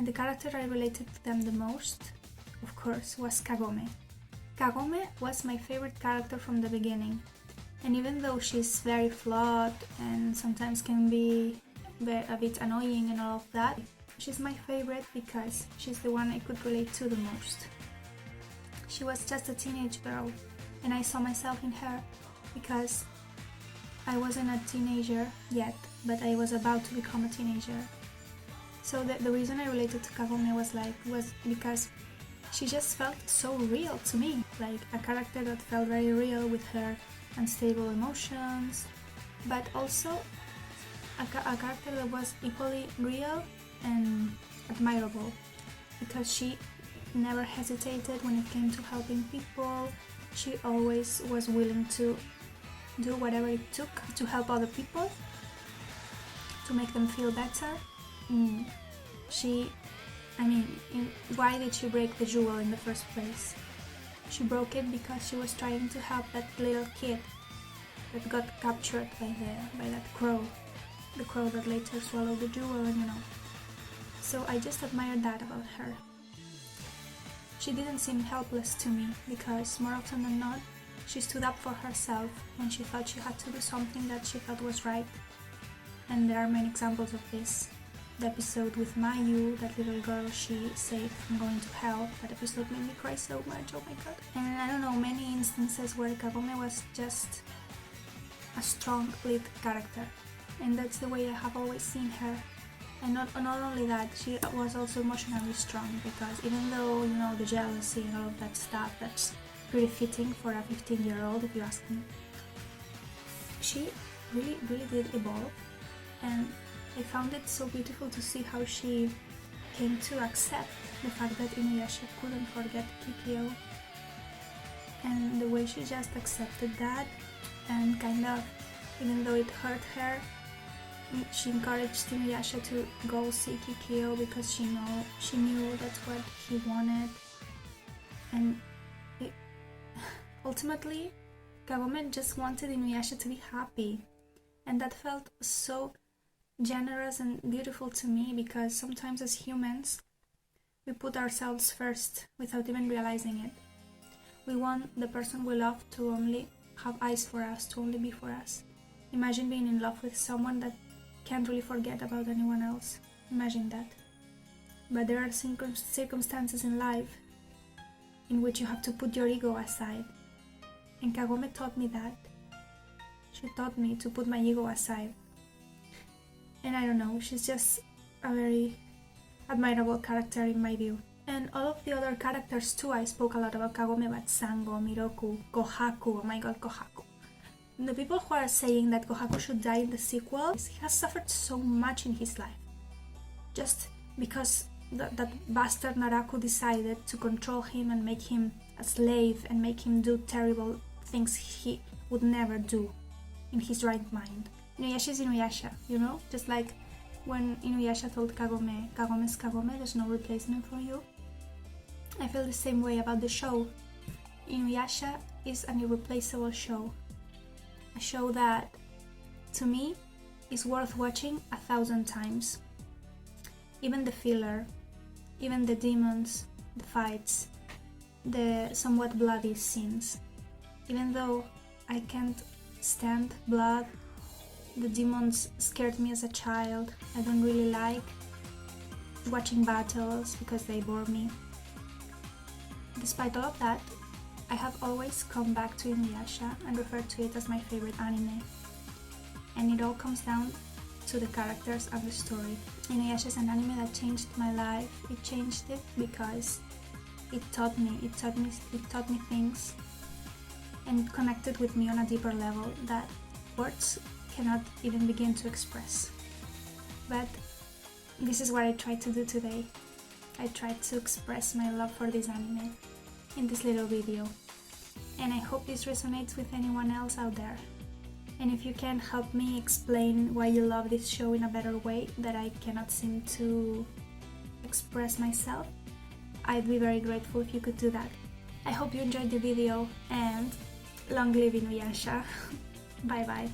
and the character I related to them the most, of course, was Kagome. Kagome was my favorite character from the beginning, and even though she's very flawed and sometimes can be a bit annoying and all of that, she's my favorite because she's the one I could relate to the most. She was just a teenage girl, and I saw myself in her because I wasn't a teenager yet, but I was about to become a teenager. So the reason I related to Kagome was because she just felt so real to me, like a character that felt very real with her unstable emotions, but also a character that was equally real and admirable, because she never hesitated when it came to helping people. She always was willing to do whatever it took to help other people, to make them feel better. Why did she break the jewel in the first place? She broke it because she was trying to help that little kid that got captured by that crow, the crow that later swallowed the jewel, and So I just admired that about her. She didn't seem helpless to me because more often than not, she stood up for herself when she thought she had to do something that she thought was right. And there are many examples of this. The episode with Mayu, that little girl she saved from going to hell, that episode made me cry so much, oh my god. And I don't know, many instances where Kagome was just a strong lead character. And that's the way I have always seen her. And not only that, she was also emotionally strong, because even though, the jealousy and all of that stuff, that's pretty fitting for a 15-year-old, if you ask me. She really did evolve, and I found it so beautiful to see how she came to accept the fact that InuYasha couldn't forget Kikyo, and the way she just accepted that, and kind of, even though it hurt her, she encouraged InuYasha to go see Kikyo because she knew that's what he wanted. And ultimately, Kagome just wanted InuYasha to be happy, and that felt so generous and beautiful to me, because sometimes as humans we put ourselves first without even realizing it. We want the person we love to only have eyes for us, to only be for us. Imagine being in love with someone that can't really forget about anyone else. Imagine that. But there are circumstances in life in which you have to put your ego aside, and Kagome taught me that. She taught me to put my ego aside. And I don't know, she's just a very admirable character in my view. And all of the other characters too, I spoke a lot about Kagome, but Sango, Miroku, Kohaku, oh my god, Kohaku. The people who are saying that Kohaku should die in the sequel, he has suffered so much in his life. Just because that bastard Naraku decided to control him and make him a slave and make him do terrible things he would never do in his right mind. InuYasha is InuYasha, Just like when InuYasha told Kagome, Kagome's Kagome, there's no replacement for you. I feel the same way about the show. InuYasha is an irreplaceable show. A show that, to me, is worth watching 1,000 times. Even the filler, even the demons, the fights, the somewhat bloody scenes. Even though I can't stand blood, the demons scared me as a child. I don't really like watching battles because they bore me. Despite all of that, I have always come back to InuYasha and referred to it as my favorite anime. And it all comes down to the characters and the story. InuYasha is an anime that changed my life. It changed it because it taught me things, and it connected with me on a deeper level that words cannot even begin to express. But this is what I tried to do today. I tried to express my love for this anime in this little video, and I hope this resonates with anyone else out there. And if you can help me explain why you love this show in a better way that I cannot seem to express myself, I'd be very grateful if you could do that. I hope you enjoyed the video, and long live InuYasha. Bye bye.